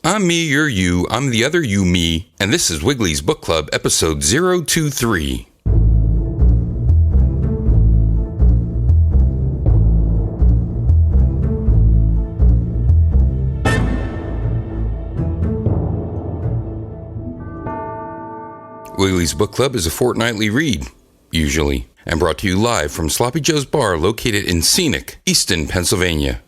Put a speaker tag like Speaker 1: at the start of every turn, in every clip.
Speaker 1: I'm me, you're you, I'm the other you, me, and this is Wiggly's Book Club, episode 023. Wiggly's Book Club is a fortnightly read, usually, and brought to you live from Sloppy Joe's Bar located in scenic Easton, Pennsylvania.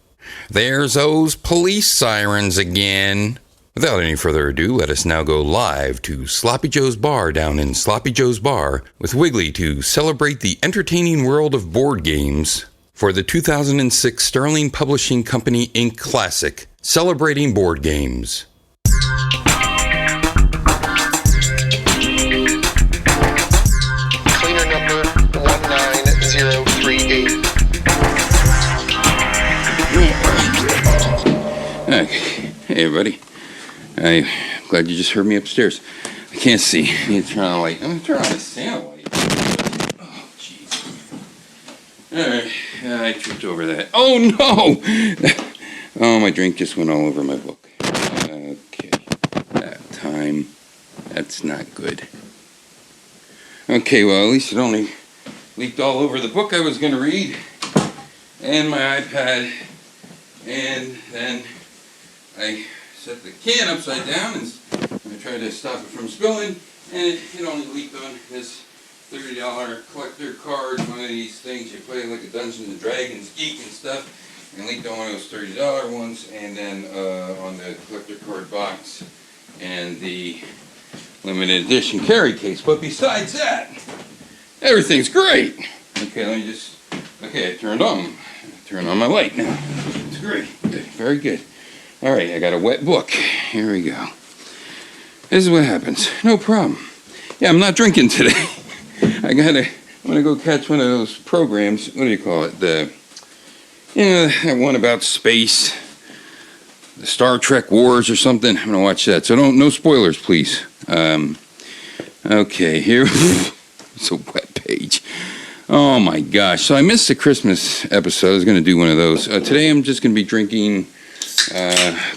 Speaker 1: There's those police sirens again. Without any further ado, let us now go live to Sloppy Joe's Bar down in Sloppy Joe's Bar with Wiggly to celebrate the entertaining world of board games for the 2006 Sterling Publishing Company Inc. Classic, Celebrating Board Games.
Speaker 2: Cleaner number 19038.
Speaker 1: Hey everybody, I'm glad you just heard me upstairs. I can't see. I need to turn on the light. I'm going to turn on the Santa light. Oh, jeez. Alright, I tripped over that. Oh no! Oh, my drink just went all over my book. Okay, that time. That's not good. Okay, well, at least it only leaked all over the book I was going to read, and my iPad, and then I set the can upside down and I tried to stop it from spilling, and it only leaked on this $30 collector card, one of these things you play like a Dungeons and Dragons geek and stuff, and leaked on one of those $30 ones, and then on the collector card box and the limited edition carry case. But besides that, everything's great. Okay, let me just, okay, I turned on my light now. It's great, good, very good. All right, I got a wet book. Here we go. This is what happens. No problem. Yeah, I'm not drinking today. I'm gonna go catch one of those programs. What do you call it? That one about space, the Star Trek Wars or something. I'm gonna watch that. So no spoilers, please. Okay, here. It's a wet page. Oh my gosh. So I missed the Christmas episode. I was gonna do one of those. Today I'm just gonna be drinking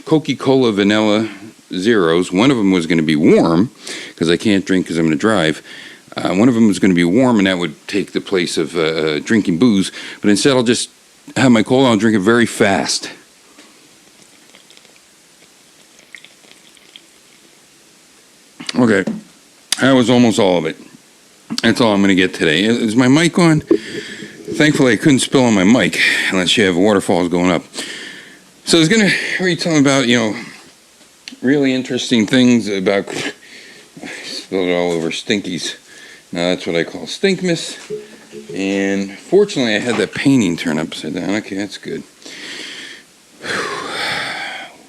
Speaker 1: Coca-Cola Vanilla Zeros. One of them was going to be warm because I can't drink because I'm going to drive. One of them was going to be warm, and that would take the place of drinking booze. But instead, I'll just have my cola and I'll drink it very fast. Okay, that was almost all of it. That's all I'm going to get today. Is my mic on? Thankfully, I couldn't spill on my mic unless you have waterfalls going up. So I was going to read something about, really interesting things about, I spilled it all over Stinkies. Now that's what I call Stinkmas. And fortunately I had that painting turned upside down. Okay, that's good.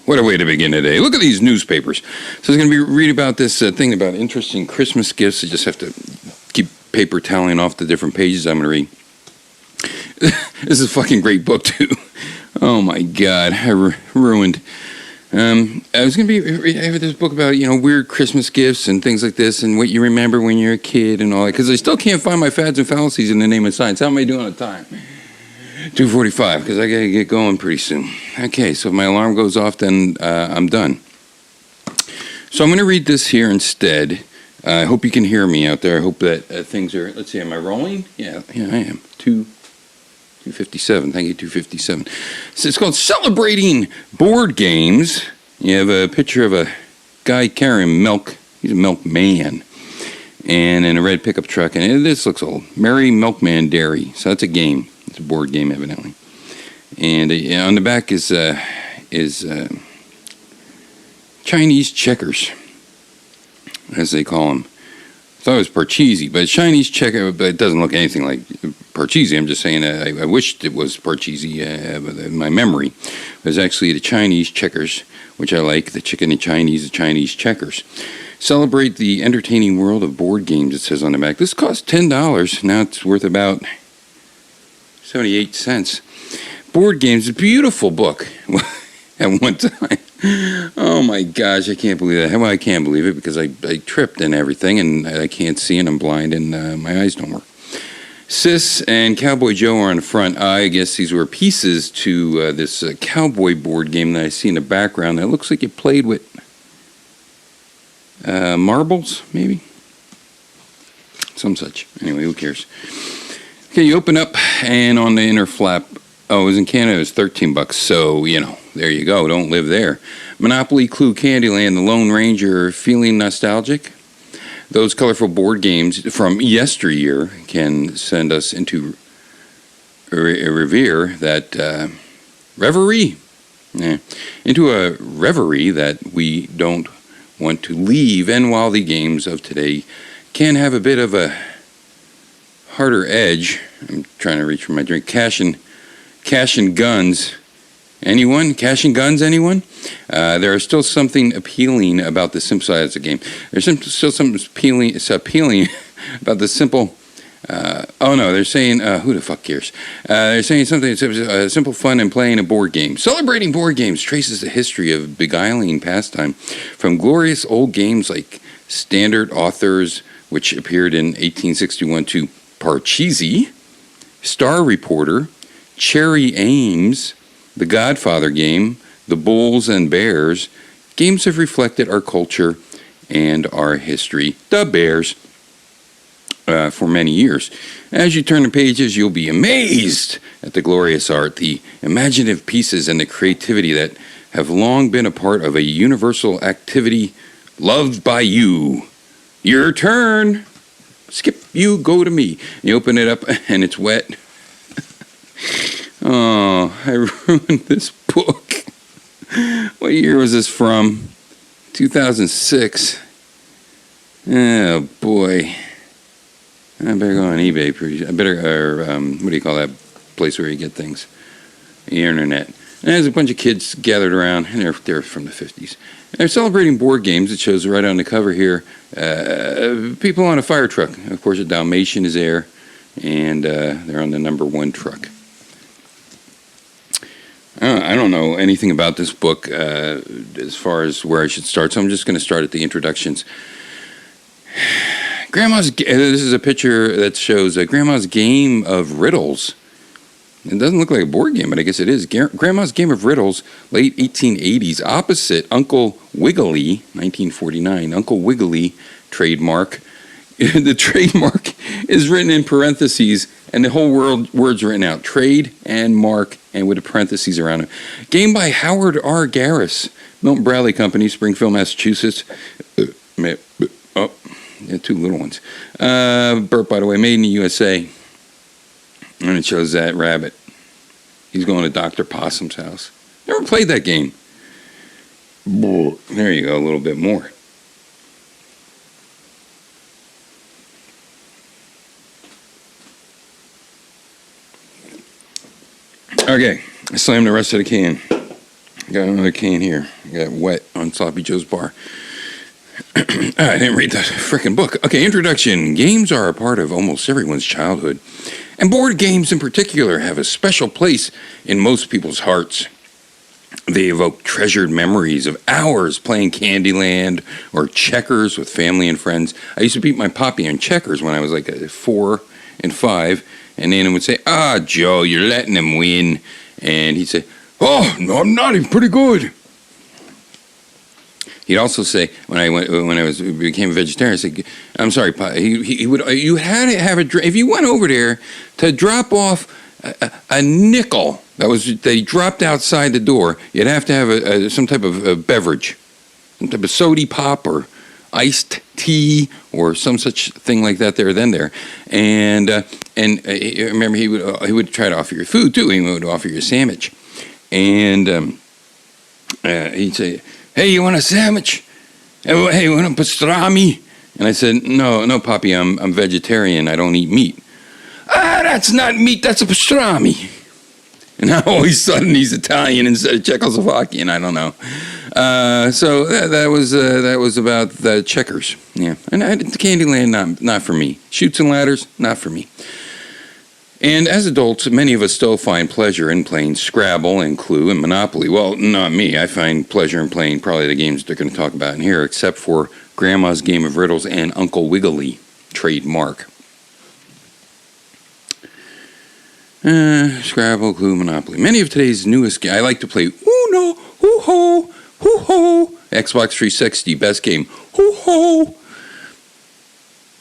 Speaker 1: What a way to begin today. Look at these newspapers. So I was going to be read about this thing about interesting Christmas gifts. I just have to keep paper toweling off the different pages I'm going to read. This is a fucking great book too. Oh my God, I ruined. I was going to I have this book about, weird Christmas gifts and things like this and what you remember when you're a kid and all that, because I still can't find my fads and fallacies in the name of science. How am I doing on time? 2:45, because I got to get going pretty soon. Okay, so if my alarm goes off, then I'm done. So I'm going to read this here instead. I hope you can hear me out there. I hope that things are, let's see, am I rolling? Yeah, I am. 257. Thank you, 257. So it's called Celebrating Board Games. You have a picture of a guy carrying milk. He's a milkman. And in a red pickup truck. And this looks old. Merry Milkman Dairy. So that's a game. It's a board game, evidently. And on the back is Chinese checkers, as they call them. I thought it was Parcheesi, but Chinese checker, but it doesn't look anything like Parcheesi. I'm just saying I wished it was Parcheesi in my memory. It was actually the Chinese checkers, which I like, the chicken and Chinese checkers. Celebrate the entertaining world of board games, it says on the back. This cost $10. Now it's worth about 78 cents. Board Games, a beautiful book at one time. Oh my gosh, I can't believe that. Well, I can't believe it because I tripped and everything, and I can't see, and I'm blind, and my eyes don't work. Sis and Cowboy Joe are on the front. I guess these were pieces to this cowboy board game that I see in the background that looks like you played with marbles, maybe? Some such. Anyway, who cares? Okay, you open up, and on the inner flap, oh, it was in Canada, it was $13, so, there you go, don't live there. Monopoly, Clue, Candyland, The Lone Ranger, feeling nostalgic? Those colorful board games from yesteryear can send us into a reverie that, reverie. Yeah, into a reverie that we don't want to leave, and while the games of today can have a bit of a harder edge, I'm trying to reach for my drink, cash and guns. Anyone? Cash and guns, anyone? There is still something appealing about the simple side of the game. There's still something appealing about the simple... they're saying, who the fuck cares? They're saying something, simple fun and playing a board game. Celebrating board games traces the history of beguiling pastime from glorious old games like Standard Authors, which appeared in 1861, to Parcheesi, Star Reporter, Cherry Ames, The Godfather Game, The Bulls and Bears. Games have reflected our culture and our history. The Bears. For many years. As you turn the pages, you'll be amazed at the glorious art, the imaginative pieces, and the creativity that have long been a part of a universal activity loved by you. Your turn. Skip, you, go to me. You open it up, and it's wet. Oh, I ruined this book. What year was this from? 2006. Oh, boy. I better go on eBay. What do you call that place where you get things? The internet. And there's a bunch of kids gathered around, and they're from the 50s. They're celebrating board games. It shows right on the cover here. People on a fire truck. Of course, a Dalmatian is there, and they're on the number 1 truck. I don't know anything about this book as far as where I should start, so I'm just going to start at the introductions. This is a picture that shows Grandma's Game of Riddles. It doesn't look like a board game, but I guess it is. Grandma's Game of Riddles, late 1880s, opposite Uncle Wiggly, 1949. Uncle Wiggly trademark. The trademark is written in parentheses, and the whole word's written out. Trade and mark, and with a parentheses around it. Game by Howard R. Garris, Milton Bradley Company, Springfield, Massachusetts. Yeah, 2 little ones. Burp, by the way, made in the USA. And it shows that rabbit. He's going to Dr. Possum's house. Never played that game. There you go, a little bit more. Okay, I slammed the rest of the can. Got another can here. Got wet on Sloppy Joe's bar. I didn't read the frickin' book. Okay, introduction. Games are a part of almost everyone's childhood, and board games in particular have a special place in most people's hearts. They evoke treasured memories of hours playing Candyland or checkers with family and friends. I used to beat my poppy on checkers when I was like 4 and 5, and Nana would say, Joe, you're letting him win. And he'd say, oh, no, I'm not, he's pretty good. He'd also say, when I became a vegetarian, I said, I'm sorry, Pa, he would, you had to have a drink. If you went over there to drop off a nickel they dropped outside the door, you'd have to have some type of a beverage, some type of soda pop or iced tea or some such thing like that there. And remember, he would try to offer you food too. He would offer you a sandwich, and he'd say, hey, you want a sandwich? Hey, you want a pastrami? And I said, no, Poppy, I'm vegetarian. I don't eat meat. That's not meat. That's a pastrami. And now all of a sudden he's Italian instead of Czechoslovakian. I don't know. So that was about the checkers. Yeah, and Candyland, not for me. Chutes and Ladders, not for me. And as adults, many of us still find pleasure in playing Scrabble and Clue and Monopoly. Well, not me. I find pleasure in playing probably the games they're going to talk about in here, except for Grandma's Game of Riddles and Uncle Wiggly, trademark. Scrabble, Clue, Monopoly. Many of today's newest games. I like to play Uno, Hoo-Ho, Hoo-Ho. Xbox 360, best game. Hoo-Ho. ho.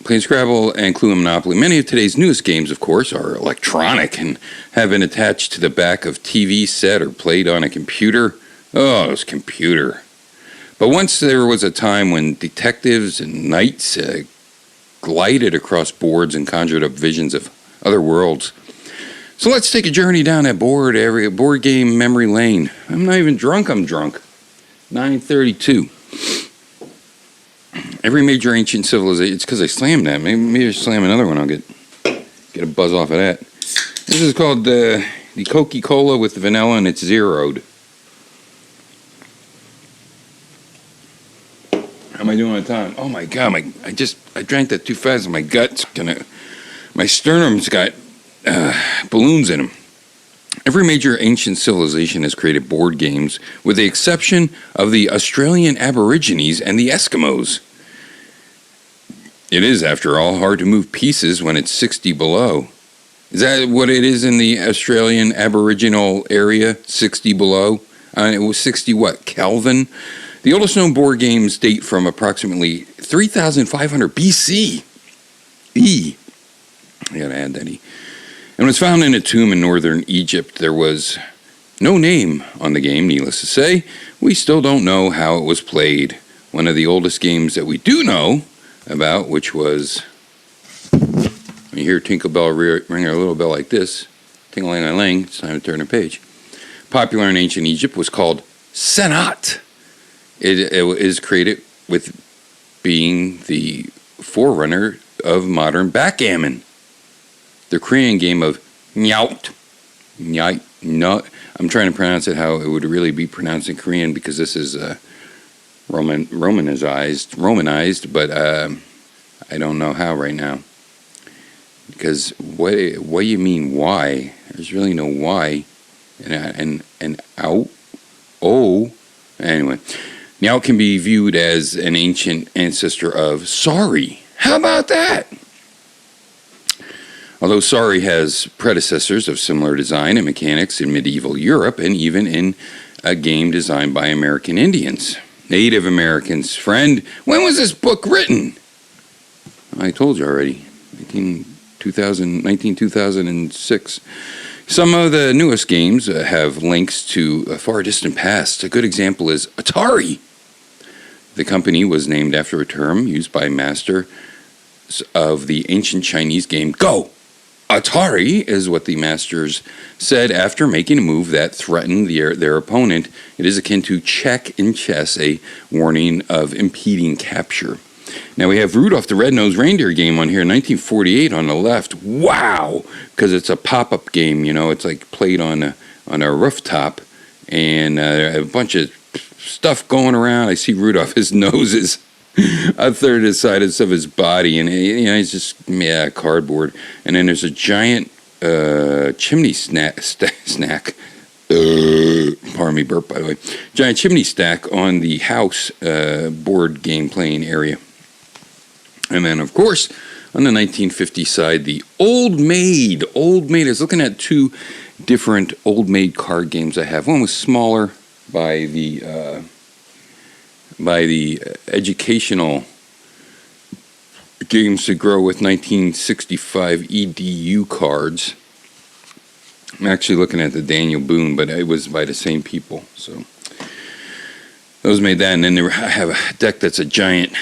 Speaker 1: Playing Scrabble and Clue and Monopoly. Many of today's newest games, of course, are electronic and have been attached to the back of TV set or played on a computer. Oh, it's computer. But once there was a time when detectives and knights glided across boards and conjured up visions of other worlds. So let's take a journey down that board game memory lane. I'm not even drunk, I'm drunk. 9:32. Every major ancient civilization, it's because I slammed that. Maybe I slam another one, I'll get a buzz off of that. This is called the Coca-Cola with vanilla, and it's zeroed. How am I doing on time? Oh my God, I drank that too fast, and my sternum's got balloons in them. Every major ancient civilization has created board games, with the exception of the Australian Aborigines and the Eskimos. It is, after all, hard to move pieces when it's 60 below. Is that what it is in the Australian Aboriginal area? 60 below? It was 60 what? Kelvin? The oldest known board games date from approximately 3,500 BC. I gotta add that E. And was found in a tomb in northern Egypt. There was no name on the game, needless to say. We still don't know how it was played. One of the oldest games that we do know about, which was, when you hear Tinkle Bell ring a little bell like this, ting-a-ling-a-ling, it's time to turn a page. Popular in ancient Egypt, was called Senat. It is created with being the forerunner of modern backgammon. The Korean game of nyaut. No, I'm trying to pronounce it how it would really be pronounced in Korean, because this is Romanized, but I don't know how right now. Because what do you mean why? There's really no why. And out. Oh. Anyway. Nyaut can be viewed as an ancient ancestor of sorry. How about that? Although sorry has predecessors of similar design and mechanics in medieval Europe, and even in a game designed by American Indians. Native Americans, friend. When was this book written? I told you already. 2006. Some of the newest games have links to a far distant past. A good example is Atari. The company was named after a term used by masters of the ancient Chinese game Go. Atari is what the masters said after making a move that threatened their opponent. It is akin to check in chess, a warning of impeding capture. Now we have Rudolph the Red-Nosed Reindeer game on here, 1948 on the left. Wow! Because it's a pop-up game, it's like played on a rooftop, and a bunch of stuff going around. I see Rudolph, his nose is a third the size of his body, and he's just cardboard. And then there's a giant chimney snack. Pardon me, burp, by the way. Giant chimney stack on the house board game playing area. And then, of course, on the 1950 side, the Old Maid. Old Maid. I was looking at two different Old Maid card games I have. One was smaller by the educational games to grow with 1965 EDU cards. I'm actually looking at the Daniel Boone, but it was by the same people. So those made that, and then I have a deck that's a giant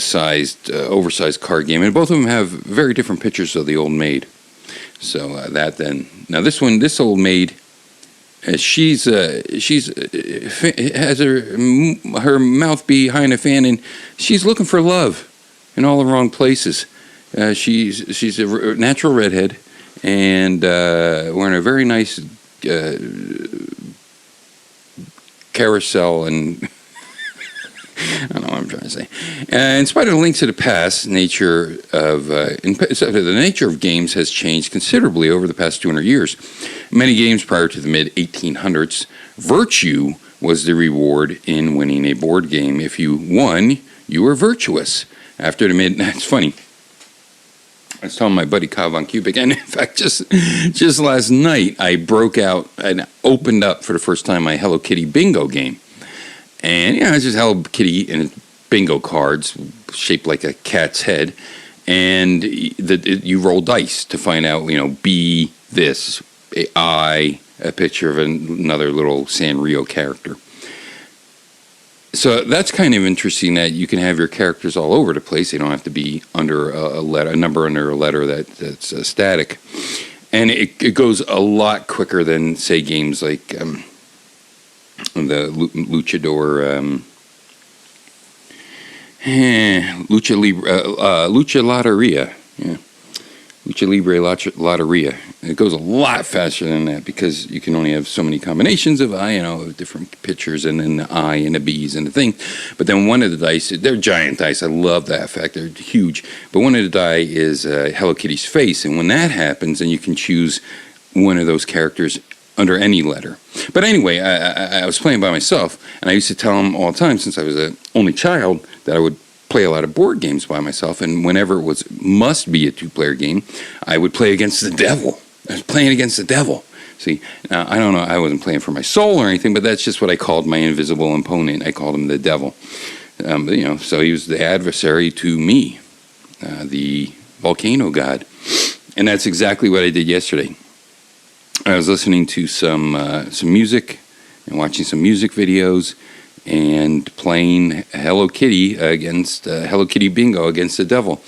Speaker 1: sized, oversized card game, and both of them have very different pictures of the Old Maid. So that then. Now this Old Maid, she has her mouth behind a fan, and she's looking for love in all the wrong places. She's a natural redhead, and wearing a very nice carousel, and I don't know what I'm trying to say. In spite of the links to the past, the nature of games has changed considerably over the past 200 years. Many games prior to the mid-1800s, virtue was the reward in winning a board game. If you won, you were virtuous. After the it's funny. I was telling my buddy Kyle Von Kubik, and in fact, just last night, I broke out and opened up for the first time my Hello Kitty bingo game. And, it's just Hello Kitty, and bingo cards shaped like a cat's head, and you roll dice to find out, B, this, I, a picture of another little Sanrio character. So that's kind of interesting that you can have your characters all over the place. They don't have to be under a number under a letter that's static. And it goes a lot quicker than, say, games like the Luchador, Lucha Lotteria. Yeah. Lucha Libre Lotteria. It goes a lot faster than that because you can only have so many combinations of different pictures, and then the I and the B's and the thing. But then one of the dice, they're giant dice. I love that fact. They're huge. But one of the die is Hello Kitty's face, and when that happens, then you can choose one of those characters under any letter. But anyway, I was playing by myself, and I used to tell them all the time, since I was an only child, that I would play a lot of board games by myself, and whenever it must be a two-player game, I would play against the devil. I was playing against the devil. See, now, I don't know, I wasn't playing for my soul or anything, but that's just what I called my invisible opponent. I called him the devil. So he was the adversary to me, the volcano god. And that's exactly what I did yesterday. I was listening to some music and watching some music videos and playing Hello Kitty against Hello Kitty Bingo against the devil.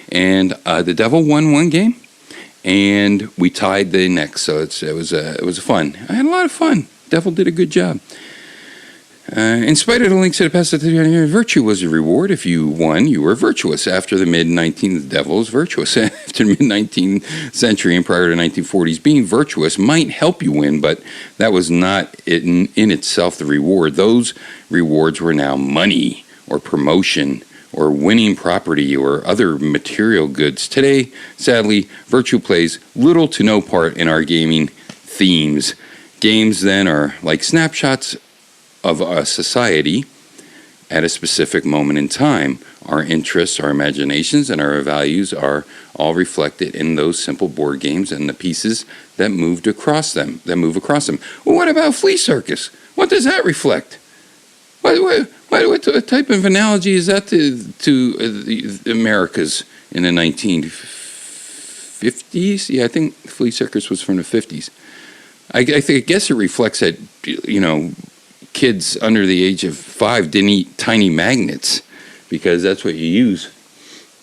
Speaker 1: And the devil won one game, and we tied the next. So it was fun. I had a lot of fun. Devil did a good job. In spite of the links to the past, virtue was a reward. If you won, you were virtuous. After the mid-19th, the devil was virtuous. After the mid-19th century and prior to the 1940s, being virtuous might help you win, but that was not in itself the reward. Those rewards were now money or promotion or winning property or other material goods. Today, sadly, virtue plays little to no part in our gaming themes. Games then are like snapshots of a society at a specific moment in time. Our interests, our imaginations, and our values are all reflected in those simple board games and the pieces that move across them. Well, what about Flea Circus? What does that reflect? What type of analogy is that to the Americas in the 1950s? Yeah, I think Flea Circus was from the 50s. I guess it reflects that, kids under the age of 5 didn't eat tiny magnets because that's what you use.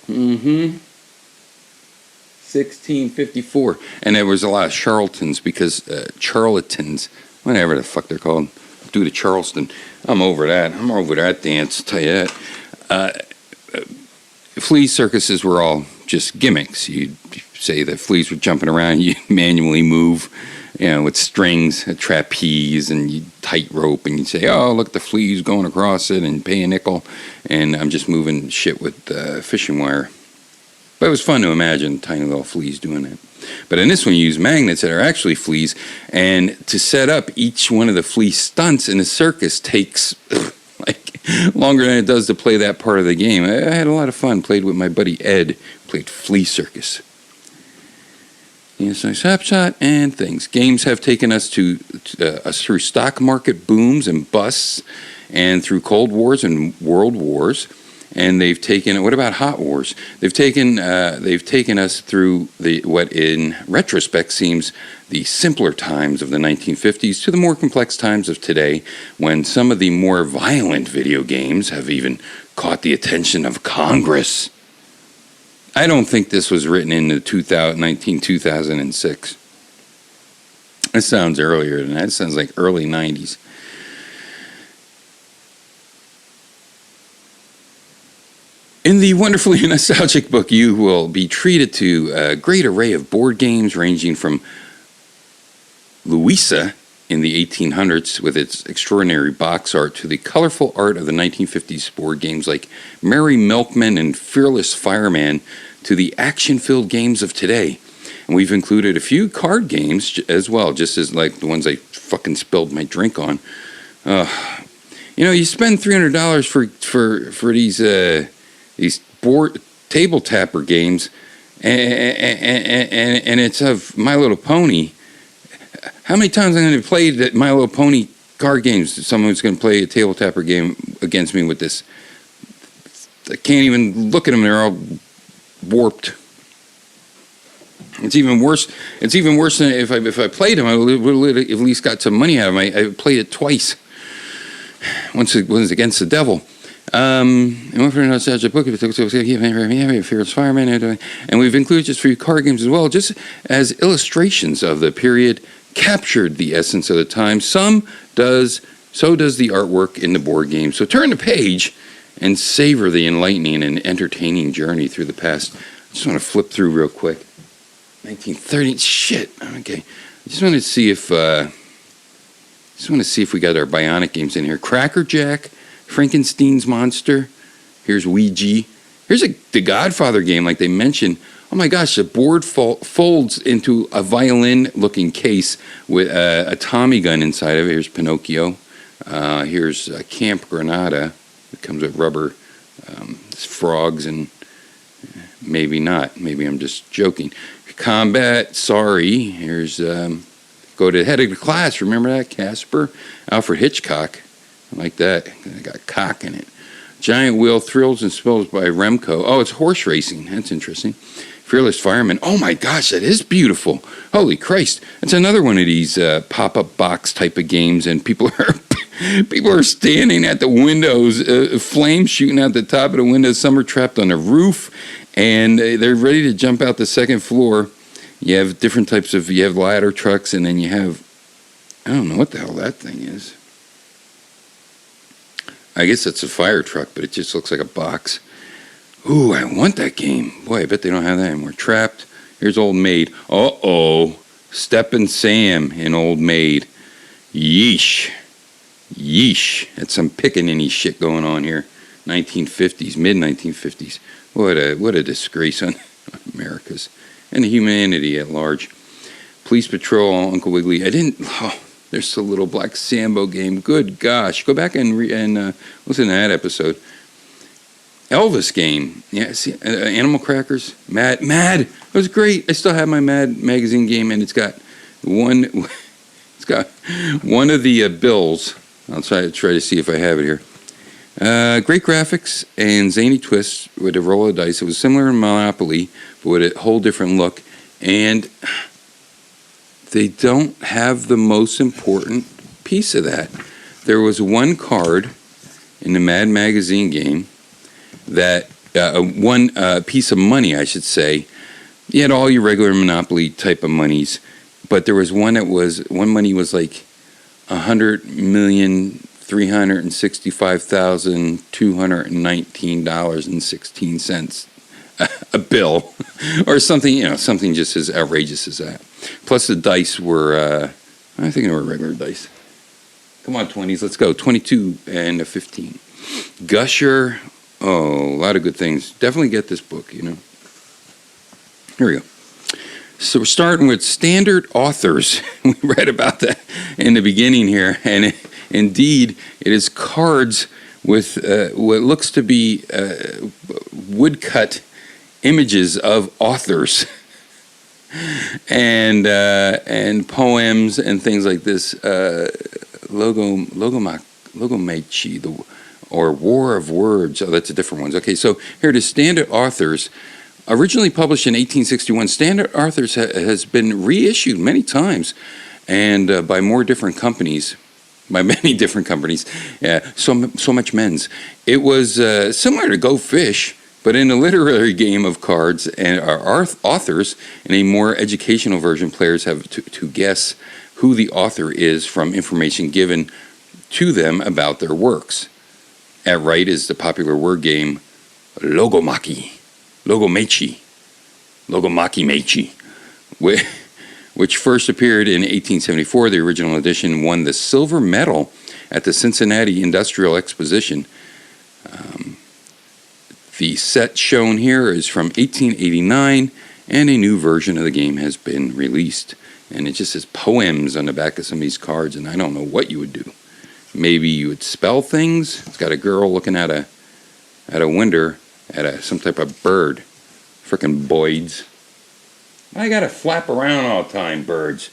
Speaker 1: 1654. And there was a lot of charlatans because charlatans, whatever the fuck they're called, due to Charleston. I'm over that. I'm over that dance, tell you that. Flea circuses were all just gimmicks. You'd say that fleas were jumping around, you manually move, with strings, a trapeze, and you tight rope, and you'd say, oh, look, the flea's going across it, and pay a nickel, and I'm just moving shit with fishing wire. But it was fun to imagine tiny little fleas doing that. But in this one, you use magnets that are actually fleas, and to set up each one of the flea stunts in a circus takes longer than it does to play that part of the game. I had a lot of fun. Played with my buddy Ed. Played Flea Circus. So snapshot and things. Games have taken us through stock market booms and busts, and through Cold Wars and World Wars. And they've taken. What about Hot Wars? They've taken us through what in retrospect seems the simpler times of the 1950s to the more complex times of today, when some of the more violent video games have even caught the attention of Congress. I don't think this was written in the 2006. It sounds earlier than that. It sounds like early 90s. In the wonderfully nostalgic book, you will be treated to a great array of board games ranging from Louisa in the 1800s with its extraordinary box art to the colorful art of the 1950s board games like Merry Milkman and Fearless Fireman to the action-filled games of today. And we've included a few card games as well, just as like the ones I fucking spilled my drink on. You spend $300 for these board table tapper games, and it's of My Little Pony. How many times am I going to play that My Little Pony card games? Someone's going to play a table tapper game against me with this I can't even look at them. They're all warped. It's even worse. It's even worse than if I played them. I would at least got some money out of them. I played it twice. Once it was against the devil. And one for nostalgia book, Fearless Fireman, and we've included just for you card games as well, just as illustrations of the period captured the essence of the time. So does the artwork in the board game. So turn the page and savor the enlightening and entertaining journey through the past. I just want to flip through real quick. 1930. Shit. Okay. I just want to see if we got our Bionic games in here. Cracker Jack, Frankenstein's Monster. Here's Ouija. Here's the Godfather game, like they mentioned. Oh my gosh, the board folds into a violin-looking case with a Tommy gun inside of it. Here's Pinocchio. Here's Camp Granada. It comes with rubber frogs and maybe not. Maybe I'm just joking. Combat, sorry. Here's Go to the Head of the Class. Remember that? Casper. Alfred Hitchcock. I like that. I got cock in it. Giant Wheel, Thrills and Spills by Remco. Oh, it's horse racing. That's interesting. Fearless Fireman. Oh my gosh, that is beautiful. Holy Christ. That's another one of these pop-up box type of games, and people are standing at the windows, flames shooting out the top of the windows. Some are trapped on the roof, and they're ready to jump out the second floor. You have different types of, you have ladder trucks, and then you have, I don't know what the hell that thing is. I guess it's a fire truck, but it just looks like a box. Ooh, I want that game. Boy, I bet they don't have that anymore. Trapped. Here's Old Maid. Uh-oh. Steppin' Sam in Old Maid. Yeesh. Yeesh. That's some pickaninny shit going on here. 1950s, mid-1950s. What a disgrace on America's and humanity at large. Police Patrol, Uncle Wiggly. There's the little Black Sambo game. Good gosh. Go back and listen to that episode. Elvis game. Yeah, see, Animal Crackers. Mad. It was great. I still have my Mad magazine game, and it's got one of the bills. I'll try to see if I have it here. Great graphics and zany twists with a roll of dice. It was similar to Monopoly, but with a whole different look. And they don't have the most important piece of that. There was one card in the Mad magazine game that one piece of money, I should say. You had all your regular Monopoly type of monies, but there was one money was like $100,365,219.16 a bill, or something, something just as outrageous as that. Plus the dice were, I think they were regular dice. Come on, 20s, let's go. 22 and a 15. Gusher. Oh, a lot of good things. Definitely get this book, Here we go. So we're starting with standard authors. We read about that in the beginning here. And indeed, it is cards with what looks to be woodcut images of authors and poems and things like this. Logomachi, or War of Words. Oh, that's a different one. Okay, so here it is. Standard Authors, originally published in 1861. Standard Authors has been reissued many times, and by many different companies. Yeah, so much men's. It was similar to Go Fish, but in a literary game of cards, and our authors, in a more educational version, players have to guess who the author is from information given to them about their works. At right is the popular word game Logomachi, which first appeared in 1874. The original edition won the silver medal at the Cincinnati Industrial Exposition. The set shown here is from 1889, and a new version of the game has been released. And it just says poems on the back of some of these cards, and I don't know what you would do. Maybe you would spell things. It's got a girl looking at a window at some type of bird. Frickin' Boyds. I gotta flap around all the time, birds.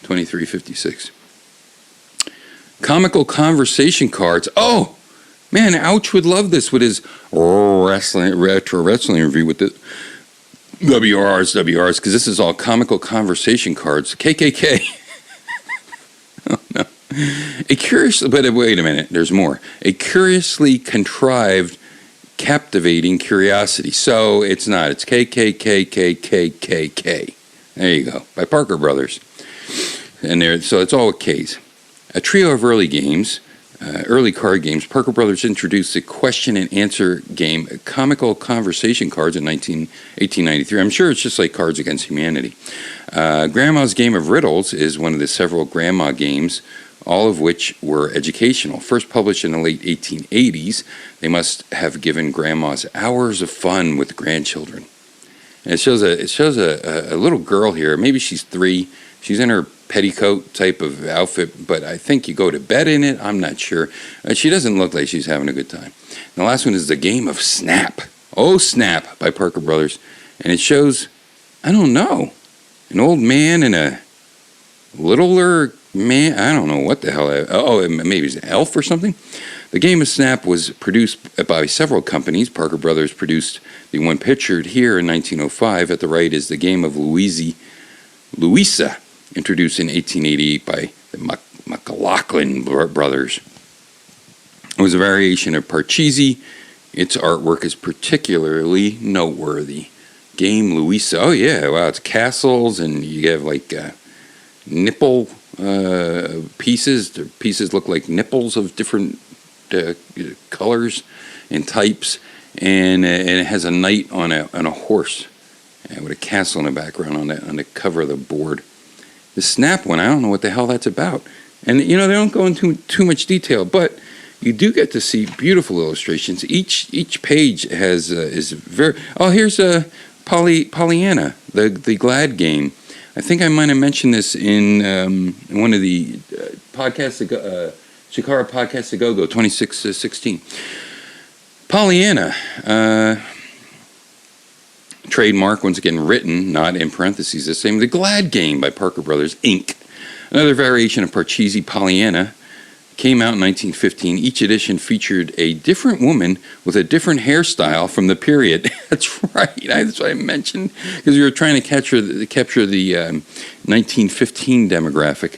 Speaker 1: 2356. Comical conversation cards. Oh, man, Ouch would love this with his retro wrestling review with the WRs, because this is all comical conversation cards. KKK. Oh, no. But wait a minute, there's more. A curiously contrived, captivating curiosity. So it's not. It's KKKKKKK. There you go. By Parker Brothers. So it's all with K's. A trio of early card games. Parker Brothers introduced the question and answer game, comical conversation cards in 1893. I'm sure it's just like Cards Against Humanity. Grandma's Game of Riddles is one of the several grandma games, all of which were educational. First published in the late 1880s, they must have given grandmas hours of fun with grandchildren. And it shows a little girl here. Maybe she's 3. She's in her petticoat type of outfit, but I think you go to bed in it. I'm not sure. She doesn't look like she's having a good time. And the last one is the game of Snap. Oh, Snap by Parker Brothers. And it shows, I don't know, an old man and a littler man. I don't know what the hell. Maybe it's an elf or something. The game of Snap was produced by several companies. Parker Brothers produced the one pictured here in 1905. At the right is the game of Louisa, introduced in 1888 by the McLaughlin brothers. It was a variation of Parcheesi. Its artwork is particularly noteworthy. Game Louisa. Oh yeah, wow! It's castles, and you have like nipple pieces. The pieces look like nipples of different colors and types, and it has a knight on a horse with a castle in the background on the cover of the board. The Snap one, I don't know what the hell that's about. And, they don't go into too much detail, but you do get to see beautiful illustrations. Each page is very... Oh, here's Pollyanna, the Glad game. I think I might have mentioned this in one of the podcasts, Shikara Podcasts to Go-Go, 2616. Pollyanna... trademark, once again written, not in parentheses, the same. The Glad Game by Parker Brothers, Inc. Another variation of Parcheesi, Pollyanna, came out in 1915. Each edition featured a different woman with a different hairstyle from the period. That's right. That's what I mentioned, because we were trying to capture the 1915 demographic.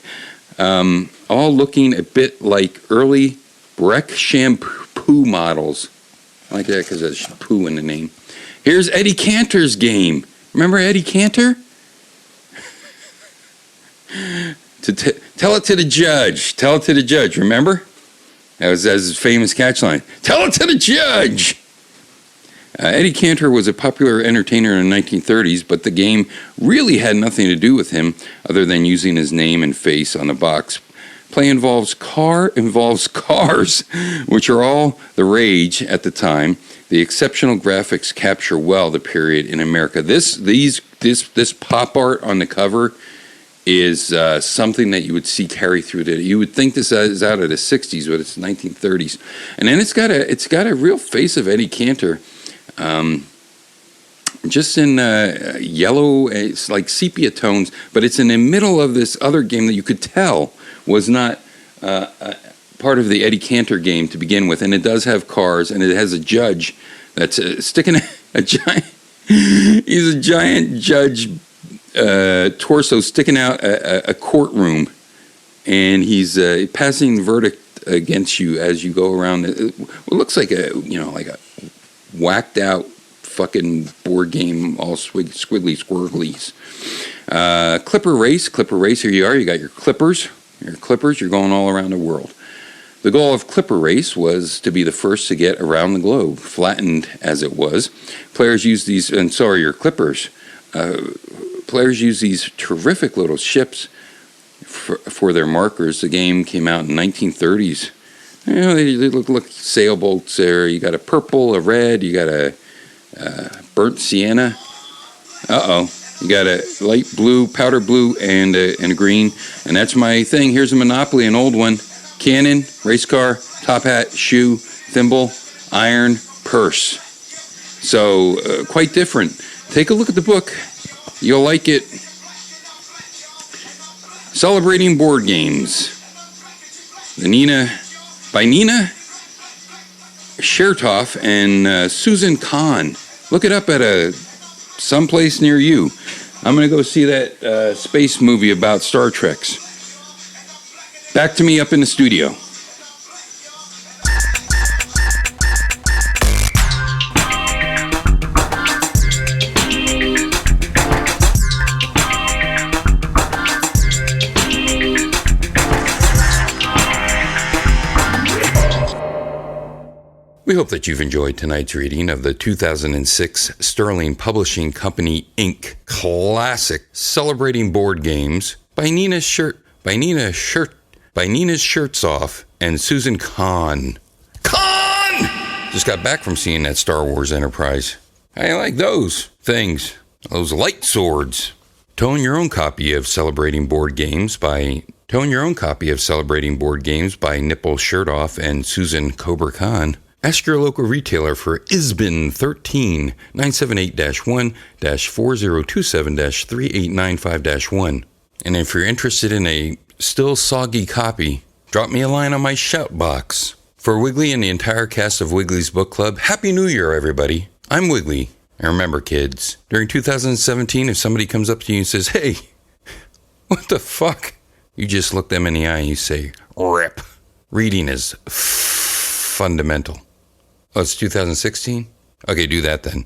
Speaker 1: All looking a bit like early Breck shampoo models. I like that because there's poo in the name. Here's Eddie Cantor's game. Remember Eddie Cantor? Tell it to the judge. Tell it to the judge. Remember? That was his famous catchline. Tell it to the judge. Eddie Cantor was a popular entertainer in the 1930s, but the game really had nothing to do with him other than using his name and face on the box. Play involves cars, which are all the rage at the time. The exceptional graphics capture well the period in America. This pop art on the cover is something that you would see carry through today. You would think this is out of the 60s, but it's 1930s. And then it's got a real face of Eddie Cantor, just in yellow. It's like sepia tones, but it's in the middle of this other game that you could tell was not part of the Eddie Cantor game to begin with, and it does have cars, and it has a judge that's sticking a giant. He's a giant judge torso sticking out a courtroom, and he's passing verdict against you as you go around. It looks like a whacked out fucking board game, all squiggly squirglies. Clipper race. Here you are. You got your clippers. You're going all around the world. The goal of Clipper Race was to be the first to get around the globe, flattened as it was. Players use these, and so are your clippers. Players use these terrific little ships for their markers. The game came out in 1930s. They look sailboats there. You got a purple, a red, you got a burnt sienna. You got a light blue, powder blue, and a green. And that's my thing. Here's a Monopoly, an old one. Cannon, race car, top hat, shoe, thimble, iron, purse. So, quite different. Take a look at the book. You'll like it. Celebrating Board Games. By Nina Chertoff and Susan Kahn. Look it up at someplace near you. I'm going to go see that space movie about Star Treks. Back to me up in the studio. We hope that you've enjoyed tonight's reading of the 2006 Sterling Publishing Company, Inc. classic Celebrating Board Games by Nina's Shirts Off and Susan Kahn. Just got back from seeing that Star Wars Enterprise. I like those things, those light swords. Tone your own copy of Celebrating Board Games by Nipple Shirtoff and Susan Cobra Khan. Ask your local retailer for ISBN 13 978-1-4027-3895-1. And if you're interested in a still soggy copy, drop me a line on my shout box. For Wiggly and the entire cast of Wiggly's Book Club, Happy New Year, everybody. I'm Wiggly. And remember, kids, during 2017, if somebody comes up to you and says, "Hey, what the fuck?" you just look them in the eye and you say, "RIP." Reading is fundamental. Oh, it's 2016? Okay, do that then.